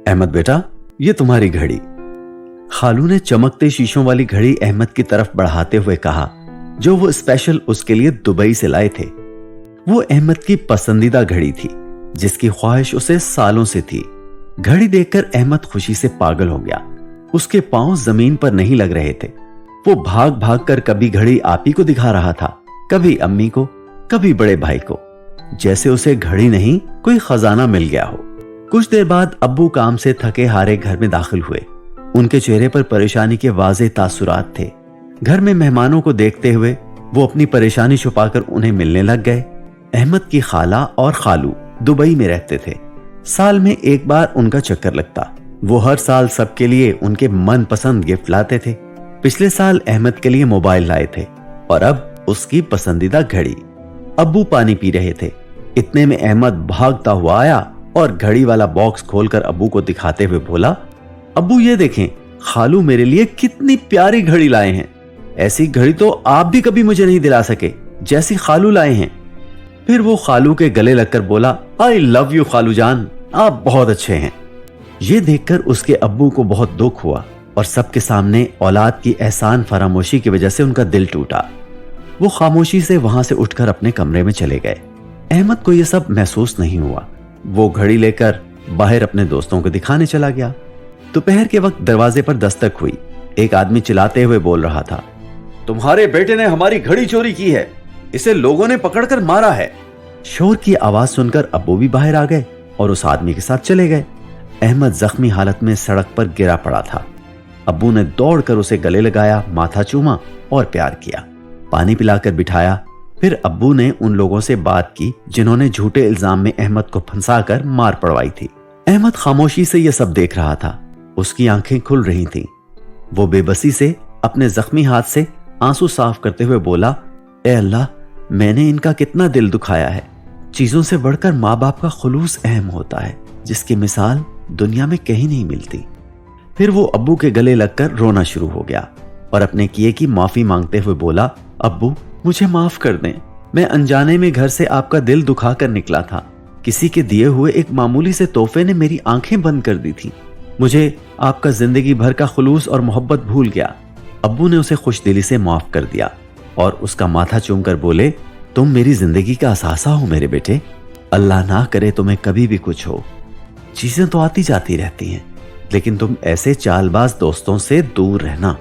अहमद बेटा, ये तुम्हारी घड़ी। खालू ने चमकते शीशों वाली घड़ी अहमद की तरफ बढ़ाते हुए कहा, जो वो स्पेशल उसके लिए दुबई से लाए थे। वो अहमद की पसंदीदा घड़ी थी, जिसकी ख्वाहिश उसे सालों से थी। घड़ी देखकर अहमद खुशी से पागल हो गया। उसके पांव जमीन पर नहीं लग रहे थे। वो भाग भाग कर कभी घड़ी आपी को दिखा रहा था, कभी अम्मी को, कभी बड़े भाई को, जैसे उसे घड़ी नहीं कोई खजाना मिल गया हो। कुछ देर बाद अब्बू काम से थके हारे घर में दाखिल हुए। उनके चेहरे पर परेशानी के वाज़ेह तासुरात थे। घर में मेहमानों को देखते हुए वो अपनी परेशानी छुपाकर उन्हें मिलने लग गए। अहमद की खाला और खालू दुबई में रहते थे। साल में एक बार उनका चक्कर लगता। वो हर साल सबके लिए उनके मनपसंद गिफ्ट लाते थे। पिछले साल अहमद के लिए मोबाइल लाए थे और अब उसकी पसंदीदा घड़ी। अब्बू पानी पी रहे थे। इतने में अहमद भागता हुआ आया और घड़ी वाला बॉक्स खोलकर अब्बू को दिखाते हुए बोला, अब्बू ये देखें, खालू मेरे लिए कितनी प्यारी घड़ी लाए हैं। ऐसी घड़ी तो आप भी कभी मुझे नहीं दिला सके जैसी खालू लाए हैं। फिर वो खालू के गले लगकर बोला, आई लव यू खालू जान, आप बहुत अच्छे हैं। ये देखकर उसके अब्बू को बहुत दुख हुआ और सबके सामने औलाद की एहसान फरामोशी की वजह से उनका दिल टूटा। वो खामोशी से वहां से उठकर अपने कमरे में चले गए। अहमद को यह सब महसूस नहीं हुआ। वो घड़ी लेकर बाहर अपने दोस्तों को दिखाने चला गया। दोपहर के वक्त दरवाजे पर दस्तक हुई। एक आदमी चिल्लाते हुए बोल रहा था, तुम्हारे बेटे ने हमारी घड़ी चोरी की है, इसे लोगों ने पकड़कर मारा है। शोर की आवाज सुनकर अब्बू भी बाहर आ गए और उस आदमी के साथ चले गए। अहमद जख्मी हालत में सड़क पर गिरा पड़ा था। अब्बू ने दौड़कर उसे गले लगाया, माथा चूमा और प्यार किया, पानी पिलाकर बिठाया। फिर अब्बू ने उन लोगों से बात की जिन्होंने झूठे इल्जाम में अहमद को फंसाकर मार पड़वाई थी। अहमद खामोशी से यह सब देख रहा था। उसकी आंखें खुल रही थीं। वो बेबसी से अपने जख्मी हाथ से आंसू साफ करते हुए बोला, ए अल्लाह, मैंने इनका कितना दिल दुखाया है। चीजों से बढ़कर माँ बाप का खुलूस अहम होता है, जिसकी मिसाल दुनिया में कहीं नहीं मिलती। फिर वो अब्बू के गले लगकर रोना शुरू हो गया और अपने किए की माफी मांगते हुए बोला, अब्बू मुझे माफ कर दें, मैं अनजाने में घर से आपका दिल दुखा कर निकला था। किसी के दिए हुए एक मामूली से तोहफे ने मेरी आंखें बंद कर दी थी। मुझे आपका जिंदगी भर का खुलूस और मोहब्बत भूल गया। अब्बू ने उसे खुशदिली से माफ कर दिया और उसका माथा चूमकर बोले, तुम मेरी जिंदगी का असासा हो मेरे बेटे। अल्लाह ना करे तुम्हें कभी भी कुछ हो। चीजें तो आती जाती रहती हैं, लेकिन तुम ऐसे चालबाज दोस्तों से दूर रहना।